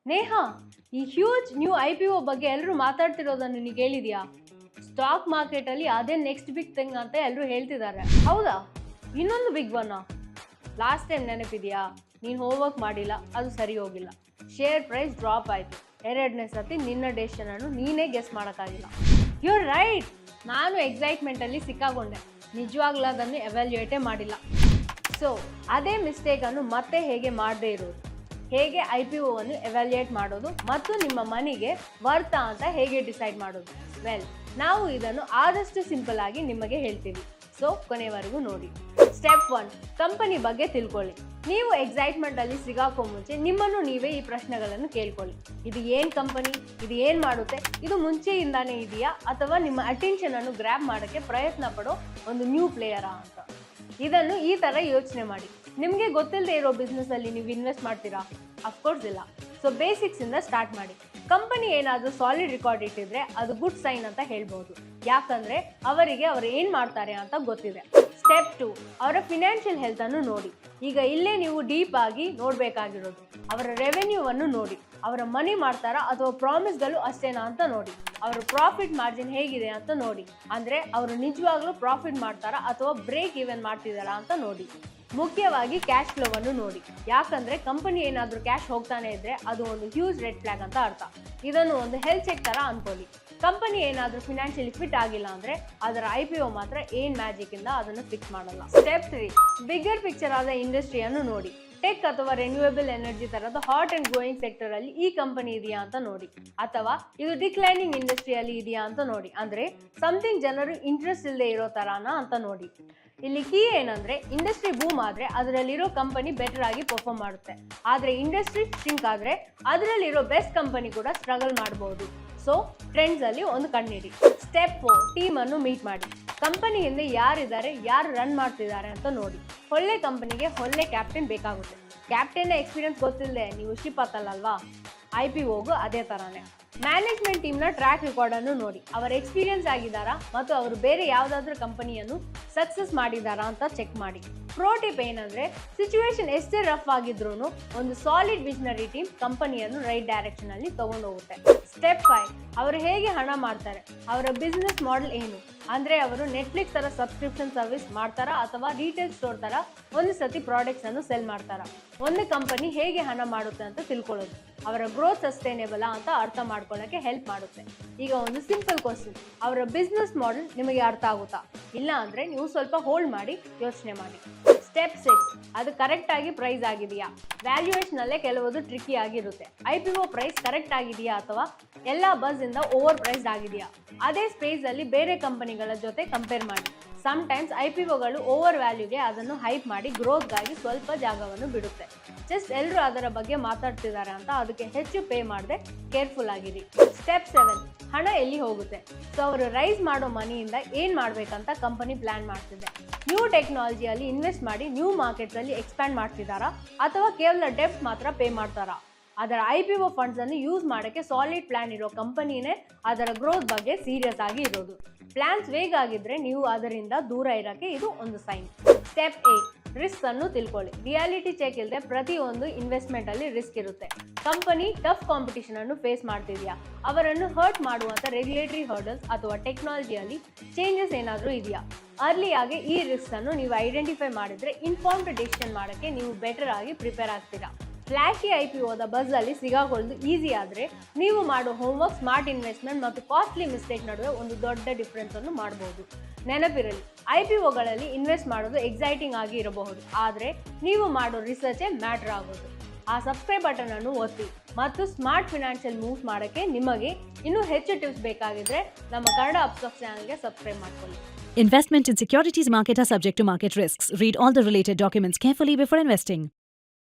ನೇಹಾ, ಈ huge new IPO ಬಗ್ಗೆ ಎಲ್ಲರೂ ಮಾತಾಡ್ತಿರೋದನ್ನು ನೀನು ಕೇಳಿದ್ಯಾ? ಸ್ಟಾಕ್ ಮಾರ್ಕೆಟ್ ಅಲ್ಲಿ ಅದೇ ನೆಕ್ಸ್ಟ್ ಬಿಗ್ ಥಿಂಗ್ ಅಂತ ಎಲ್ಲರೂ ಹೇಳ್ತಿದ್ದಾರೆ. ಹೌದಾ? ಇನ್ನೊಂದು ಬಿಗ್ ಒನ್. ಲಾಸ್ಟ್ ಟೈಮ್ ನೆನಪಿದ್ಯಾ? ನೀನು ಹೋಮ್ವರ್ಕ್ ಮಾಡಿಲ್ಲ, ಅದು ಸರಿ ಹೋಗಿಲ್ಲ, ಶೇರ್ ಪ್ರೈಸ್ ಡ್ರಾಪ್ ಆಯ್ತು. ಎರಡನೇ ಸತಿ ನಿನ್ನ ಡೆಸಿಷನ್ ಅನ್ನು ನೀನೇ ಗೆಸ್ ಮಾಡೋಕ್ಕಾಗಿಲ್ಲ. You are right. ನಾನು ಎಕ್ಸೈಟ್ಮೆಂಟ್ ಅಲ್ಲಿ ಸಿಕ್ಕಾಕೊಂಡೆ, ನಿಜವಾಗ್ಲೂ ಅದನ್ನು ಎವ್ಯಾಲ್ಯೂಯೇಟೇ ಮಾಡಿಲ್ಲ. ಸೊ ಅದೇ ಮಿಸ್ಟೇಕನ್ನು ಮತ್ತೆ ಹೇಗೆ ಮಾಡದೇ ಇರೋದು, ಹೇಗೆ IPO ಅನ್ನು ಎವ್ಯಾಲ್ಯೂಯೇಟ್ ಮಾಡೋದು ಮತ್ತು ನಿಮ್ಮ ಮನಿಗೆ ವರ್ತಾ ಅಂತ ಹೇಗೆ ಡಿಸೈಡ್ ಮಾಡೋದು? ವೆಲ್, ನಾವು ಇದನ್ನು ಆದಷ್ಟು ಸಿಂಪಲ್ ಆಗಿ ನಿಮಗೆ ಹೇಳ್ತೀವಿ. ಸೊ ಕೊನೆವರೆಗೂ ನೋಡಿ. ಸ್ಟೆಪ್ 1, ಕಂಪನಿ ಬಗ್ಗೆ ತಿಳ್ಕೊಳ್ಳಿ. ನೀವು ಎಕ್ಸೈಟ್ಮೆಂಟ್ ಅಲ್ಲಿ ಸಿಗಾಕೋ ಮುಂಚೆ ನಿಮ್ಮನ್ನು ನೀವೇ ಈ ಪ್ರಶ್ನೆಗಳನ್ನು ಕೇಳ್ಕೊಳ್ಳಿ. ಇದು ಏನು ಕಂಪನಿ? ಇದು ಏನು ಮಾಡುತ್ತೆ? ಇದು ಮುಂಚೆಯಿಂದಾನೇ ಇದೆಯಾ ಅಥವಾ ನಿಮ್ಮ ಅಟೆನ್ಷನ್ ಅನ್ನು ಗ್ರ್ಯಾಬ್ ಮಾಡೋಕ್ಕೆ ಪ್ರಯತ್ನ ಪಡೋ ಒಂದು ನ್ಯೂ ಪ್ಲೇಯರಾ ಅಂತ. ಇದನ್ನು ಈ ಥರ ಯೋಚನೆ ಮಾಡಿ. ನಿಮಗೆ ಗೊತ್ತಿಲ್ಲದೆ ಇರೋ ಬಿಸ್ನೆಸ್ ಅಲ್ಲಿ ನೀವು ಇನ್ವೆಸ್ಟ್ ಮಾಡ್ತೀರಾ? ಅಫ್ಕೋರ್ಸ್ ಇಲ್ಲ. ಸೊ ಬೇಸಿಕ್ಸ್ ಇಂದ ಸ್ಟಾರ್ಟ್ ಮಾಡಿ. ಕಂಪನಿ ಏನಾದರೂ ಸಾಲಿಡ್ ರೆಕಾರ್ಡ್ ಇಟ್ಟಿದ್ರೆ ಅದು ಗುಡ್ ಸೈನ್ ಅಂತ ಹೇಳ್ಬೋದು. ಯಾಕಂದ್ರೆ ಅವರಿಗೆ ಅವರು ಏನು ಮಾಡ್ತಾರೆ ಅಂತ ಗೊತ್ತಿದೆ. ಸ್ಟೆಪ್ 2, ಅವರ ಫಿನಾನ್ಷಿಯಲ್ ಹೆಲ್ತ್ ಅನ್ನು ನೋಡಿ. ಈಗ ಇಲ್ಲೇ ನೀವು ಡೀಪ್ ಆಗಿ ನೋಡಬೇಕಾಗಿರೋದು ಅವರ ರೆವೆನ್ಯೂವನ್ನು ನೋಡಿ. ಅವರ ಮನಿ ಮಾಡ್ತಾರಾ ಅಥವಾ ಪ್ರಾಮಿಸ್ಗಳು ಅಷ್ಟೇನಾ ಅಂತ ನೋಡಿ. ಅವರ ಪ್ರಾಫಿಟ್ ಮಾರ್ಜಿನ್ ಹೇಗಿದೆ ಅಂತ ನೋಡಿ. ಅಂದರೆ ಅವರು ನಿಜವಾಗ್ಲೂ ಪ್ರಾಫಿಟ್ ಮಾಡ್ತಾರಾ ಅಥವಾ ಬ್ರೇಕ್ ಈವನ್ ಮಾಡ್ತಿದ್ದಾರಾ ಅಂತ ನೋಡಿ. ಮುಖ್ಯವಾಗಿ ಕ್ಯಾಶ್ ಫ್ಲೋವನ್ನು ನೋಡಿ. ಯಾಕಂದ್ರೆ ಕಂಪನಿ ಏನಾದರೂ ಕ್ಯಾಶ್ ಹೋಗ್ತಾನೆ ಇದ್ರೆ ಅದು ಒಂದು ಹ್ಯೂಜ್ ರೆಡ್ ಫ್ಲಾಗ್ ಅಂತ ಅರ್ಥ. ಇದನ್ನು ಒಂದು ಹೆಲ್ತ್ ಚೆಕ್ ತರ ಅನ್ಕೊಳ್ಳಿ. ಕಂಪನಿ ಏನಾದರೂ ಫಿನಾನ್ಷಿಯಲಿ ಫಿಟ್ ಆಗಿಲ್ಲ ಅಂದ್ರೆ ಅದರ IPO ಮಾತ್ರ ಏನ್ ಮ್ಯಾಜಿಕ್ ಇಂದ ಅದನ್ನು ಫಿಕ್ಸ್ ಮಾಡಲ್ಲ. ಸ್ಟೆಪ್ 3, ಬಿಗ್ಗರ್ ಪಿಕ್ಚರ್ ಆದ ಇಂಡಸ್ಟ್ರಿಯನ್ನು ನೋಡಿ. ಟೆಕ್ ಅಥವಾ ರೆನ್ಯೂಯಬಲ್ ಎನರ್ಜಿ ತರದ ಹಾಟ್ ಅಂಡ್ ಗ್ರೋಯಿಂಗ್ ಸೆಕ್ಟರ್ ಅಲ್ಲಿ ಈ ಕಂಪನಿ ಇದೆಯಾ ಅಂತ ನೋಡಿ, ಅಥವಾ ಇದು ಡಿಕ್ಲೈನಿಂಗ್ ಇಂಡಸ್ಟ್ರಿಯಲ್ಲಿ ಇದೆಯಾ ಅಂತ ನೋಡಿ. ಅಂದ್ರೆ ಸಮಥಿಂಗ್ ಜನರು ಇಂಟ್ರೆಸ್ಟ್ ಇಲ್ಲದೆ ಇರೋ ತರಾನ ಅಂತ ನೋಡಿ. ಇಲ್ಲಿ ಕೀ ಏನಂದ್ರೆ, ಇಂಡಸ್ಟ್ರಿ ಬೂಮ್ ಆದ್ರೆ ಅದರಲ್ಲಿರೋ ಕಂಪನಿ ಬೆಟರ್ ಆಗಿ ಪರ್ಫಾರ್ಮ್ ಮಾಡುತ್ತೆ. ಆದ್ರೆ ಇಂಡಸ್ಟ್ರಿ ಶಿಂಕ್ ಆದ್ರೆ ಅದರಲ್ಲಿರೋ ಬೆಸ್ಟ್ ಕಂಪನಿ ಕೂಡ ಸ್ಟ್ರಗಲ್ ಮಾಡಬಹುದು. ಸೊ ಟ್ರೆಂಡ್ಸ್ ಅಲ್ಲಿ ಒಂದು ಕಣ್ಣಿಡಿ. ಸ್ಟೆಪ್ 4, ಟೀಮ್ ಅನ್ನು ಮೀಟ್ ಮಾಡಿ. ಕಂಪನಿ ಹಿಂದೆ ಯಾರಿದ್ದಾರೆ, ಯಾರು ರನ್ ಮಾಡ್ತಿದ್ದಾರೆ ಅಂತ ನೋಡಿ. ಒಳ್ಳೆ ಕಂಪನಿಗೆ ಒಳ್ಳೆ ಕ್ಯಾಪ್ಟನ್ ಬೇಕಾಗುತ್ತೆ. ಕ್ಯಾಪ್ಟನ್ ಎಕ್ಸ್ಪೀರಿಯನ್ಸ್ ಗೊತ್ತಿಲ್ಲದೆ ನೀವು ಶಿಪ್ ಹತ್ತಲ್ಲಲ್ವಾ? IPOಗೂ ಅದೇ ತರಾನೇ. ಮ್ಯಾನೇಜ್ಮೆಂಟ್ ಟೀಮ್ನ ಟ್ರ್ಯಾಕ್ ರೆಕಾರ್ಡ್ ಅನ್ನು ನೋಡಿ. ಅವರ ಎಕ್ಸ್ಪೀರಿಯನ್ಸ್ ಆಗಿದ್ದಾರಾ ಮತ್ತು ಅವರು ಬೇರೆ ಯಾವುದಾದ್ರೂ ಕಂಪನಿಯನ್ನು ಸಕ್ಸಸ್ ಮಾಡಿದಾರಾ ಅಂತ ಚೆಕ್ ಮಾಡಿ. ಪ್ರೋ ಟಿಪ್ ಏನಂದ್ರೆ, ಸಿಚುವೇಶನ್ ಎಷ್ಟೇ ರಫ್ ಆಗಿದ್ರೂ ಒಂದು ಸಾಲಿಡ್ ವಿಷನರಿ ಟೀಮ್ ಕಂಪನಿಯನ್ನು ರೈಟ್ ಡೈರೆಕ್ಷನ್ ಅಲ್ಲಿ ತಗೊಂಡು ಹೋಗುತ್ತೆ. ಸ್ಟೆಪ್ 5, ಅವರು ಹೇಗೆ ಹಣ ಮಾಡ್ತಾರೆ, ಅವರ ಬಿಸ್ನೆಸ್ ಮಾಡೆಲ್ ಏನು? ಅಂದ್ರೆ ಅವರು ನೆಟ್ಫ್ಲಿಕ್ಸ್ ತರ ಸಬ್ಸ್ಕ್ರಿಪ್ಷನ್ ಸರ್ವಿಸ್ ಮಾಡ್ತಾರಾ ಅಥವಾ ರಿಟೇಲ್ ಸ್ಟೋರ್ ತರ ಒಂದು ಸತಿ ಪ್ರಾಡಕ್ಟ್ಸ್ ಅನ್ನು ಸೆಲ್ ಮಾಡ್ತಾರಾ? ಒಂದು ಕಂಪನಿ ಹೇಗೆ ಹಣ ಮಾಡುತ್ತೆ ಅಂತ ತಿಳ್ಕೊಳ್ಳೋದು ಅವರ ಗ್ರೋತ್ ಸಸ್ಟೈನೇಬಲ್ ಅಂತ ಅರ್ಥ ಮಾಡ್ಕೊಳ್ಳೋಕೆ ಹೆಲ್ಪ್ ಮಾಡುತ್ತೆ. ಈಗ ಒಂದು ಸಿಂಪಲ್ ಕ್ವಶನ್, ಅವರ ಬಿಸ್ನೆಸ್ ಮಾಡೆಲ್ ನಿಮಗೆ ಅರ್ಥ ಆಗುತ್ತಾ? ಇಲ್ಲ ಅಂದ್ರೆ ನೀವು ಸ್ವಲ್ಪ ಹೋಲ್ಡ್ ಮಾಡಿ ಯೋಚನೆ ಮಾಡಿ. ಸ್ಟೆಪ್ 6, ಅದು ಕರೆಕ್ಟ್ ಆಗಿ ಪ್ರೈಸ್ ಆಗಿದೆಯಾ? ವ್ಯಾಲ್ಯೂಯೇಷನ್ ಅಲ್ಲೇ ಕೆಲವೊಂದು ಟ್ರಿಕ್ಕಿ ಆಗಿರುತ್ತೆ. IPO ಪ್ರೈಸ್ ಕರೆಕ್ಟ್ ಆಗಿದೆಯಾ ಅಥವಾ ಎಲ್ಲ ಬಸ್ ಇಂದ ಓವರ್ ಪ್ರೈಸ್ಡ್ ಆಗಿದೆಯಾ? ಅದೇ ಸ್ಪೇಸ್ ಅಲ್ಲಿ ಬೇರೆ ಕಂಪನಿಗಳ ಜೊತೆ ಕಂಪೇರ್ ಮಾಡಿ. ಸಮ್ಟೈಮ್ಸ್ IPOಗಳು ಓವರ್ ವ್ಯಾಲ್ಯೂಗೆ ಅದನ್ನು ಹೈಪ್ ಮಾಡಿ ಗ್ರೋತ್ಗಾಗಿ ಸ್ವಲ್ಪ ಜಾಗವನ್ನು ಬಿಡುತ್ತೆ. ಜಸ್ಟ್ ಎಲ್ಲರೂ ಅದರ ಬಗ್ಗೆ ಮಾತಾಡ್ತಿದ್ದಾರೆ ಅಂತ ಅದಕ್ಕೆ ಹೆಚ್ಚು ಪೇ ಮಾಡದೆ ಕೇರ್ಫುಲ್ ಆಗಿರಿ. ಸ್ಟೆಪ್ 7, ಹಣ ಎಲ್ಲಿ ಹೋಗುತ್ತೆ? ಸೊ ಅವರು ರೈಸ್ ಮಾಡೋ ಮನಿಯಿಂದ ಏನು ಮಾಡಬೇಕಂತ ಕಂಪನಿ ಪ್ಲಾನ್ ಮಾಡ್ತಿದೆ. ನ್ಯೂ ಟೆಕ್ನಾಲಜಿಯಲ್ಲಿ ಇನ್ವೆಸ್ಟ್ ಮಾಡಿ ನ್ಯೂ ಮಾರ್ಕೆಟ್ಸಲ್ಲಿ ಎಕ್ಸ್ಪ್ಯಾಂಡ್ ಮಾಡ್ತಿದ್ದಾರಾ ಅಥವಾ ಕೇವಲ ಡೆಪ್ಟ್ ಮಾತ್ರ ಪೇ ಮಾಡ್ತಾರಾ? ಅದರ IPO ಫಂಡ್ಸ್ ಅನ್ನು ಯೂಸ್ ಮಾಡೋಕ್ಕೆ ಸಾಲಿಡ್ ಪ್ಲಾನ್ ಇರೋ ಕಂಪನಿನೇ ಅದರ ಗ್ರೋತ್ ಬಗ್ಗೆ ಸೀರಿಯಸ್ ಆಗಿ ಇರೋದು. ಪ್ಲಾನ್ಸ್ ವೇಗ್ ಆಗಿದ್ರೆ ನೀವು ಅದರಿಂದ ದೂರ ಇರೋಕ್ಕೆ ಇದು ಒಂದು ಸೈನ್. ಸ್ಟೆಪ್ 8, ರಿಸ್ಕ್ ಅನ್ನು ತಿಳ್ಕೊಳ್ಳಿ. ರಿಯಾಲಿಟಿ ಚೆಕ್ ಇಲ್ಲದೆ ಪ್ರತಿಯೊಂದು ಇನ್ವೆಸ್ಟ್ಮೆಂಟ್ ಅಲ್ಲಿ ರಿಸ್ಕ್ ಇರುತ್ತೆ. ಕಂಪನಿ ಟಫ್ ಕಾಂಪಿಟೇಷನ್ ಅನ್ನು ಫೇಸ್ ಮಾಡ್ತಿದ್ಯಾ? ಅವರನ್ನು ಹರ್ಟ್ ಮಾಡುವಂತ ರೆಗ್ಯುಲೇಟರಿ ಹರ್ಡಲ್ಸ್ ಅಥವಾ ಟೆಕ್ನಾಲಜಿಯಲ್ಲಿ ಚೇಂಜಸ್ ಏನಾದರೂ ಇದೆಯಾ? ಅರ್ಲಿ ಆಗಿ ಈ ರಿಸ್ಕ್ ಅನ್ನು ನೀವು ಐಡೆಂಟಿಫೈ ಮಾಡಿದ್ರೆ ಇನ್ಫಾರ್ಮ್ಡ್ ಡಿಸಿಷನ್ ಮಾಡೋಕ್ಕೆ ನೀವು ಬೆಟರ್ ಆಗಿ ಪ್ರಿಪೇರ್ ಆಗ್ತೀರಾ. ಫ್ಲಾಶಿ IPOದ ಬಸ್ ಅಲ್ಲಿ ಸಿಗಾಕೊಳ್ಳೋದು ಈಸಿ ಆದರೆ ನೀವು ಮಾಡೋ ಹೋಮ್ವರ್ಕ್, ಸ್ಮಾರ್ಟ್ ಇನ್ವೆಸ್ಟ್ಮೆಂಟ್ ಮತ್ತು ಕಾಸ್ಟ್ಲಿ ಮಿಸ್ಟೇಕ್ ನಡುವೆ ಒಂದು ದೊಡ್ಡ ಡಿಫ್ರೆನ್ಸ್ ಅನ್ನು ಮಾಡಬಹುದು. ನೆನಪಿರಲಿ, IPOಗಳಲ್ಲಿ ಇನ್ವೆಸ್ಟ್ ಮಾಡೋದು ಎಕ್ಸೈಟಿಂಗ್ ಆಗಿ ಇರಬಹುದು, ಆದರೆ ನೀವು ಮಾಡೋ ರಿಸರ್ಚೇ ಮ್ಯಾಟರ್ ಆಗೋದು. ಆ ಸಬ್ಸ್ಕ್ರೈಬ್ ಬಟನ್ ಅನ್ನು ಒತ್ತಿ ಮತ್ತು ಸ್ಮಾರ್ಟ್ ಫಿನಾನ್ಷಿಯಲ್ ಮೂವ್ಸ್ ಮಾಡೋಕ್ಕೆ ನಿಮಗೆ ಇನ್ನೂ ಹೆಚ್ಚು ಟಿಪ್ಸ್ ಬೇಕಾಗಿದ್ರೆ ನಮ್ಮ ಕನ್ನಡ ಅಪ್ಸ್ಟಾಕ್ಸ್ ಚಾನಲ್ಗೆ ಸಬ್ಸ್ಕ್ರೈಬ್ ಮಾಡ್ಕೊಳ್ಳಿ. Investment in securities market are subject to market risks. Read all the related documents carefully before investing.